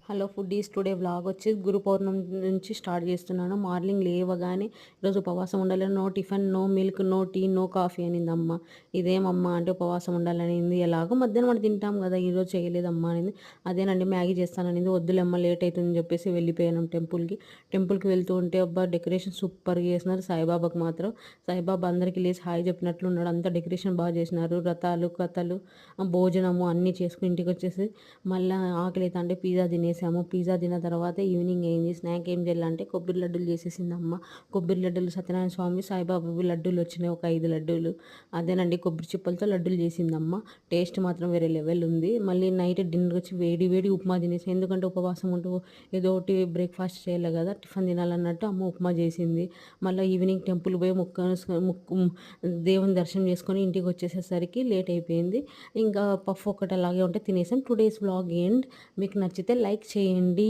Hello foodies, today vlog వచ్చి గురు పౌర్ణమి నుంచి start చేస్తున్నాను. మార్నింగ్ లేవగానే ఈరోజు ఉపవాసం ఉండాలని, no tiffin, no milk, no tea, no coffee అనింది అమ్మ. ఇదేమమ్మా అంటే ఉపవాసం ఉండాలనింది. ఎలాగో మధ్యాహ్నం మనం తింటాం కదా, ఈరోజు చేయలేదమ్మా అనింది. అదేనండి మ్యాగీ చేస్తాననింది. వద్దులేమ్మ లేట్ అవుతుందని చెప్పేసి వెళ్ళిపోయాను టెంపుల్కి వెళ్తూ ఉంటే అబ్బా డెకరేషన్ సూపర్గా చేసినారు. సాయిబాబాకు మాత్రం సాయిబాబా అందరికీ లేచి హాయ్ చెప్పినట్లు ఉన్నాడు. అంత డెకరేషన్ బాగా చేసినారు. రథాలు కథలు భోజనము అన్నీ చేసుకుని ఇంటికి వచ్చేసి మళ్ళీ ఆకలి అయితే అంటే పిజ్జా తినేసాము. పిజ్జా తిన్న తర్వాత ఈవినింగ్ అయింది. స్నాక్ ఏం చేయాలంటే కొబ్బరి లడ్డూలు చేసేసింది అమ్మ. కొబ్బరి లడ్డూలు సత్యనారాయణ స్వామి సాయిబాబావి లడ్డూలు వచ్చినాయి, ఒక 5 లడ్డూలు. అదేనండి కొబ్బరి చిప్పలతో లడ్డూలు చేసిందమ్మ. టేస్ట్ మాత్రం వేరే లెవెల్ ఉంది. మళ్ళీ నైట్ డిన్నర్ వచ్చి వేడి వేడి ఉప్మా తినేసి, ఎందుకంటే ఉపవాసం ఉంటూ ఏదో ఒకటి బ్రేక్ఫాస్ట్ చేయాలి కదా, టిఫిన్ తినాలన్నట్టు అమ్మ ఉప్మా చేసింది. మళ్ళీ ఈవినింగ్ టెంపుల్ పోయి ముక్కు దేవుని దర్శనం చేసుకొని ఇంటికి వచ్చేసేసరికి లేట్ అయిపోయింది. ఇంకా పఫ్ ఒకటి అలాగే ఉంటే తినేసాం. Today's vlog end. మీకు నచ్చితే లైక్ చేయండి.